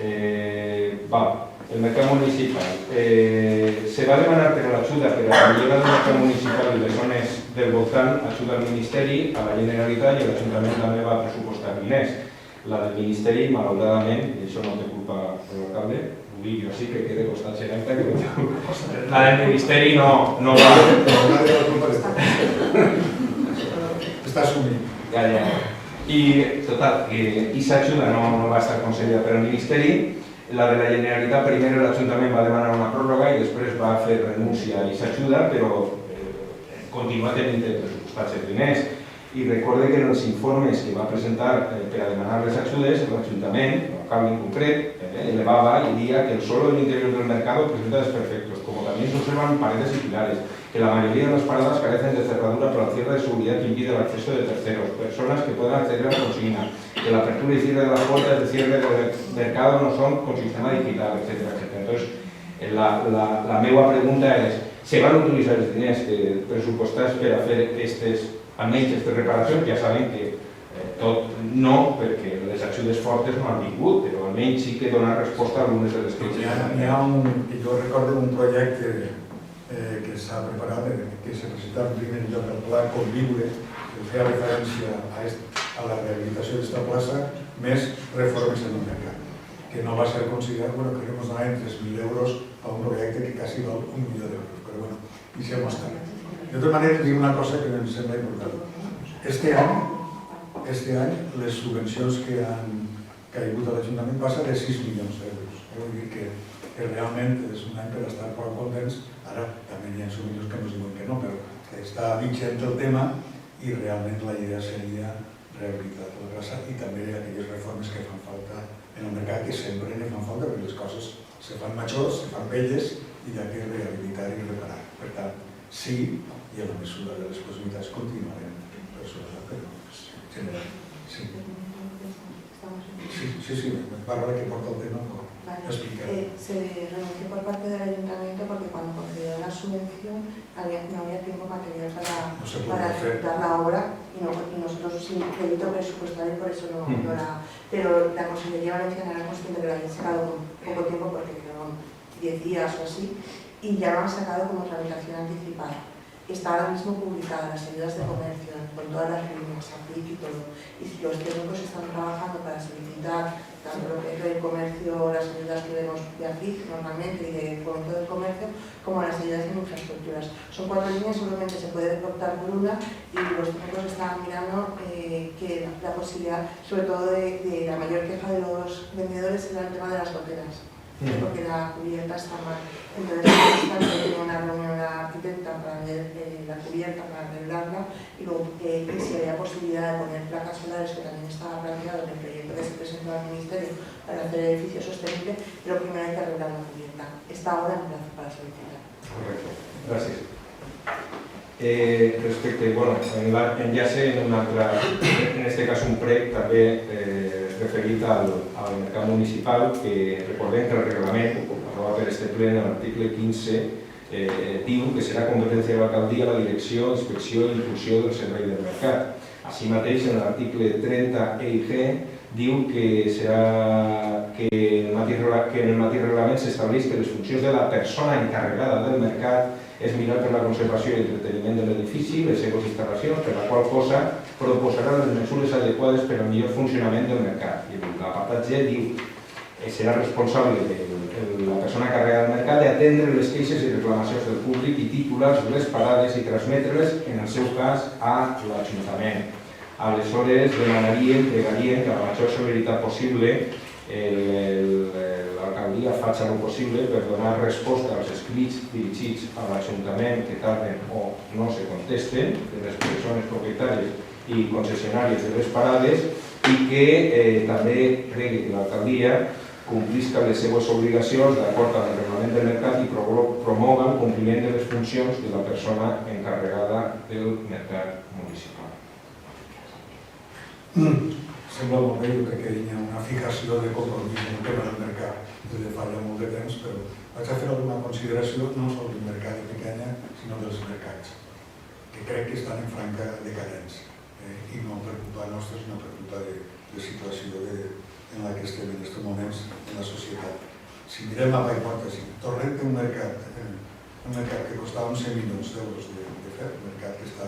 el mercat municipal. Se va demanar per a l'ajuda per a la millora del mercat municipal i les zones del voltant, ajuda al Ministeri, a la Generalitat, i l'Ajuntament també va pressupostar diners. La del Ministeri, malauradament, i això no té culpa de l'alcalde, ho dic jo sí que quede costat gerenta, la del Ministeri no va... Està assumint. Ja. I, total, aquesta ajuda no va estar concedida per al Ministeri. La de la Generalitat, primer l'Ajuntament va demanar una pròrroga i després va fer renúncia a aquesta ajuda, però continua tenint pressupostats els diners. I recorde que en els informes que va presentar per a demanar les ajudes, l'Ajuntament, l'alcalde en concret, elevaba y diría que el suelo del interior del mercado presenta desperfectos, como también se observan paredes y pilares, que la mayoría de las paradas carecen de cerradura por la cierre de seguridad que impide el acceso de terceros, personas que puedan acceder a la consigna, que la apertura y cierre de las puertas de cierre del mercado no son con sistema digital, etc. Entonces, la meva pregunta és, se van utilitzar els diners pressupostats per a fer almenys aquestes reparacions? Ja saben que tot no, perquè les ajudes fortes no han vingut, però almenys sí que donar resposta a algunes de les queixes. Jo recordo un projecte que s'ha preparat, que se presenta en primer lloc el pla Conviure, que feia referència a la rehabilitació d'esta plaça, més reformes en el mercat, que no va ser considerat, bueno, que ens donaven 3.000 euros a un projecte que quasi val 1 milió d'euros, però bueno, deixem estar. De tota manera, dic una cosa que em sembla important. Este any, les subvencions que han caigut a l'Ajuntament passen de 6 milions d'euros. Vull dir que realment és un any per estar prou contents. Ara també hi ha subvencions que ens diuen que no, però està vigent el tema i realment la idea seria rehabilitar la plaça i també aquelles reformes que fan falta en el mercat, que sempre ne fan falta perquè les coses se fan majors, se fan velles i hi ha que rehabilitar i reparar. Per tant, sí, i a la mesura de les possibilitats continuarem personal, però general. Sí, Bárbara, que porta el tema, explica. Se renunció por parte del ayuntamiento porque cuando concedió la subvención no había tiempo material para ejecutar la obra y nosotros sin crédito presupuestario por eso no la... Pero la Consellería Valenciana era consciente que la habían sacado con poco tiempo porque quedaron 10 días o así y ya lo han sacado como tramitación anticipada. Está ahora mismo publicada las ayudas de comercio con todas las líneas, APIC y todo. Y los técnicos están trabajando para solicitar tanto lo que es el comercio, las ayudas que vemos de APIC normalmente y de fomento del comercio, como las ayudas en infraestructuras. Son 4 líneas, solamente se puede optar por una y los técnicos están mirando que la posibilidad, sobre todo de la mayor queja de los vendedores, era el tema de las goteras. Porque la cubierta está mal. Entonces, tengo una reunión de la arquitecta para ver la cubierta, para arreglarla y luego si había posibilidad de poner placas solares, que también estaba planteado en el proyecto que se presentó al Ministerio para hacer el edificio sostenible, pero primero hay que arreglar la cubierta. Está ahora en plazo para solicitar. Correcto, gracias. Respecte, bueno, enllace en un altre, en este cas un prec també referit al mercat municipal, que recordem que el reglament, aprovat per este ple en l'article 15, diu que serà competència de l'alcaldia la direcció, inspecció i impulsió del servei del mercat. Així mateix, en l'article 30 E i G, diu que en el mateix reglament s'estableix que les funcions de la persona encarregada del mercat és mirar per la conservació i entreteniment de l'edifici, les seves instal·lacions, per la qual cosa proposarà les mesures adequades per al millor funcionament del mercat. I l'apartat G diu que serà responsable la persona encarregada del mercat d'atendre les queixes i reclamacions del públic i titulars de les parades i transmetre-les, en el seu cas, a l'Ajuntament. Aleshores, demanaríem, pregaríem que a la major celeritat possible l'alcaldia faci el possible per donar resposta als escrits dirigits a l'Ajuntament que tarden o no se contesten de les persones propietàries i concessionàries de les parades i que també pregui que l'alcaldia complisca les seves obligacions d'acord amb el reglament del mercat i promogui el compliment de les funcions de la persona encarregada del mercat municipal. Sembla molt bé, jo crec que hi ha una fijació de compromís en el tema del mercat des de fa ja molt de temps, però vaig a fer alguna consideració no sols del mercat de pequeña, sinó dels mercats, que crec que estan en franca decadència i no per culpa nostra, sinó per culpa de situació en la que estem en aquests moments en la societat. Si mirem a Paiporta, si Torrent té un mercat que costava 11 milions d'euros de fer, un mercat que està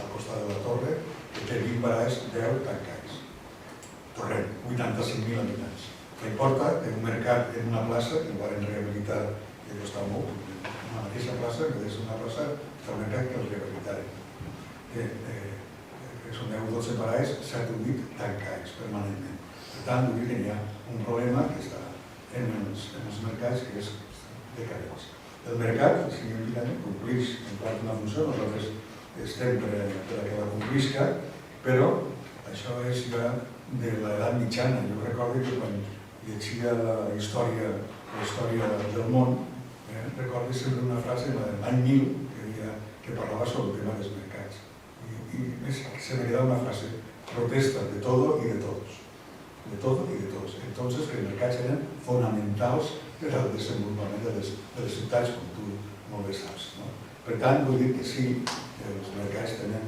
al costat de la torre, que té 20 baralls, 10 tancats. Torrent, 85.000 habitants. Paiporta té un mercat en una plaça que el van rehabilitar, que costava molt, en la mateixa plaça, que és una plaça, està un mercat que el rehabilitaren. Són 10 o 12 baralls, 7 o 8 tancats permanentment. Per tant, vull dir que hi ha un problema que està en els mercats que és decadents. El mercat, si compleix en part una funció, nosaltres estem per a que la complisca, però això és ja de l'edat mitjana. Jo recordo que quan llegia la història del món, recordo sempre una frase de l'any 1000 que parlava sobre el tema dels mercats. I se me queda una frase: protesta de todo y de todos. De todo y de todos. Entonces, que els mercats eren fonamentals per al desenvolupament de les ciutats, com tu molt bé saps. Per tant, vull dir que sí, els mercats tenen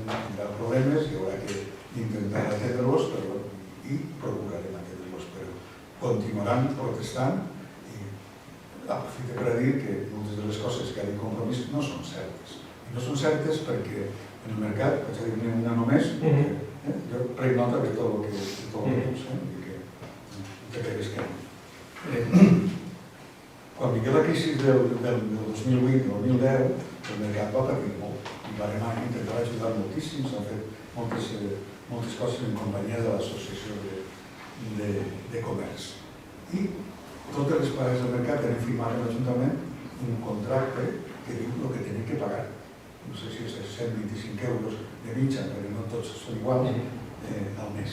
problemes i haurà que intentar atendre-los i procurarem atendre-los, però continuaran protestant i aprofito per dir que moltes de les coses que ha dit Compromís no són certes. I no són certes perquè en el mercat, vaig a dir-ne una només, jo prenc nota de tot el que dius, i que te cregues que no. Quan vingué la crisi del 2008 i el 2010, el mercat va patir molt i vam intentar ajudar moltíssim, s'han fet moltes coses en companyia de l'associació de comerç. I totes les parades del mercat tenen firmat amb l'Ajuntament un contracte que diu el que tenen que pagar. No sé si és 125 euros de mitja, perquè no tots són iguals, al mes.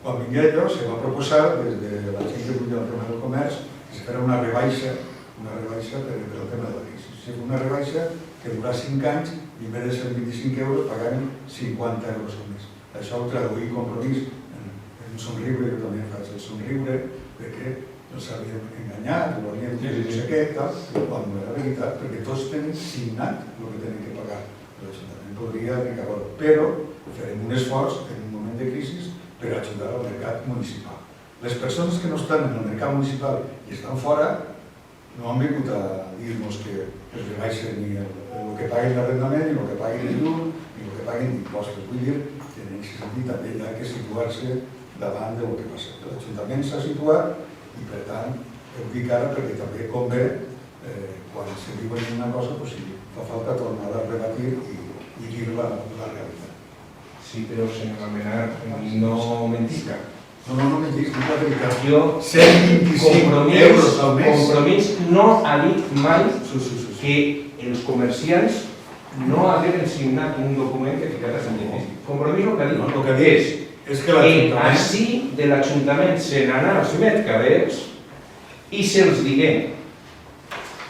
Quan vingué allò, se va proposar des de la gent que duia el tema del comerç que se farà una rebaixa per el tema de la crisi. Si una rebaixa que durà 5 anys i en vez de 125 euros pagaran 50 euros al mes. Això ho traduí Compromís en un somriure, jo també faig el somriure, perquè els havien enganyat, ho havien dit, no sé què, quan no era veritat, perquè tots tenen signat el que tenen que pagar. L'Ajuntament podria aplicar, però farem un esforç en un moment de crisi per ajudar al mercat municipal. Les persones que no estan en el mercat municipal i estan fora no han vingut a dir-nos que es rebaixen ni el que paguen l'arrendament, ni el que paguen el llum, ni el que paguen d'impostos. Vull dir que en aquest sentit també hi ha que situar-se davant del que passa. L'Ajuntament s'ha situat i per tant ho dic ara perquè també convé quan se diuen una cosa si fa falta tornar a rebatir i dir la realitat. Sí, però senyor Almenar, no mentisca. No mentisc, dic la veritat. Jo, 125 euros al mes. Compromís no ha dit mai que els comerciants no hagueren signat un document que ficara en difícil. Compromís el que ha dit és que així de l'Ajuntament se n'anà als mercaders i se'ls digué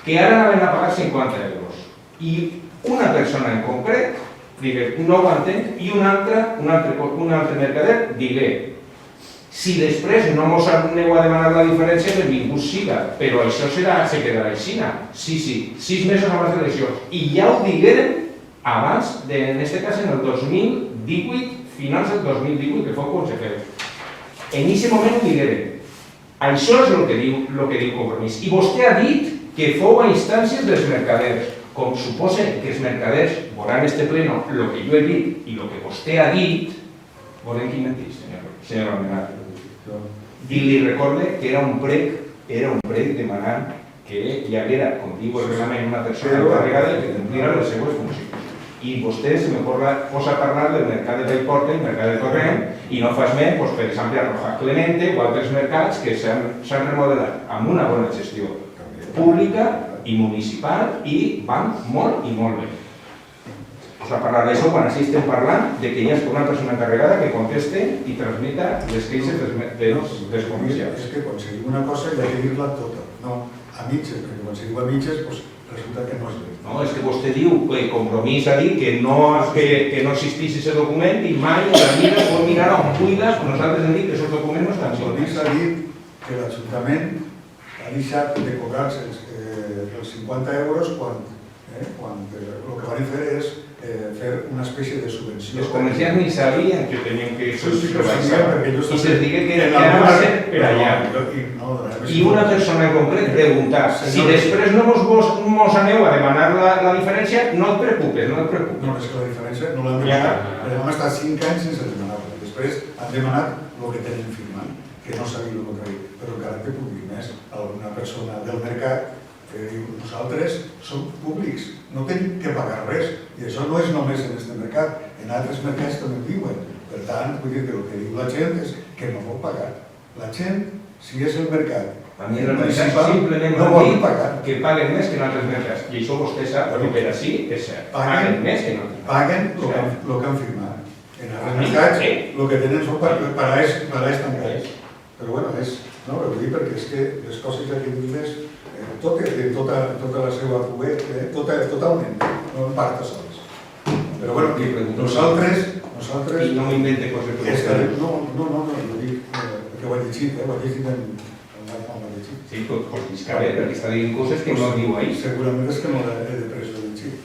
que ara anaven a pagar 50 euros. I una persona en concret digué, no ho entenc, i un altre mercader digué, si després no mos aneu a demanar la diferència, benvingut siga, però això se quedarà així. Sí, 6 mesos abans de l'elecció. I ja ho digueren abans, en aquest cas en el 2018, finals del 2018, que fou quan se feu. En aquest moment ho digueren. Això és el que diu Compromís. I vostè ha dit que fou a instàncies dels mercaders. Com suposen que els mercaders veuran este pleno el que jo he dit i el que vostè ha dit, volen que mentís, senyor Almenar. I li recorde que era un prec demanant que hi haguera, com diu el reglament, una persona encarregada que complira les seues funcions. I vostè se me posa a parlar del mercat de Paiporta i el mercat de Torrent i no fas més, per exemple, a Roja Clemente o altres mercats que s'han remodelat amb una bona gestió pública i municipal i van molt i molt bé. Us va parlar d'això quan així estem parlant de que hi ha una persona encarregada que conteste i transmeta les queixes dels comercials. És que quan se diu una cosa hi ha que dir-la tota, no a mitges, perquè quan se diu a mitges resulta que no és veritat. No, és que vostè diu que Compromís ha dit que no existís aquest document i mai la mira pot mirar on cuida, però nosaltres hem dit que aquests documents no estan Compromís ha dit que l'Ajuntament ha deixat de cobrar els 50 euros quan quan el que van fer és fer una espècie de subvenció. Els comerciants ni sabien que tenien que rebaixar i se'ls digué que ara va ser per allà. I una persona en concret preguntar si després no mos aneu a demanar la diferència, no et preocupes, no et preocupes. No, és que la diferència no l'han demanat, perquè hem estat 5 anys sense demanar-la. Després han demanat el que tenen firmat, que no sabia el contrari, però encara que puc dir més, alguna persona del mercat nosaltres som públics, no tenim que pagar res, i això no és només en aquest mercat, en altres mercats també ho diuen. Per tant, vull dir que el que diu la gent és que no vol pagar. La gent, si és el mercat, a mi el mercat simplement no vol pagar. Que paguen més que en altres mercats, i això vostè sap, però per així és cert, paguen més que en altres. Paguen el que han firmat. En altres mercats, el que tenen són paraes tancats. Però bueno, no, ho dic perquè és que les coses que diuen més tota la seva web, totalment, no en part sols. Però bueno, nosaltres... I no m'invente coses per vostè. No, ho dic, perquè ho he llegit, ho he llegit en l'iPhone, ho he llegit. Sí, pues discaré, perquè està dient coses que no diu ahí. Segurament és que no l'he de pres, ho he llegit.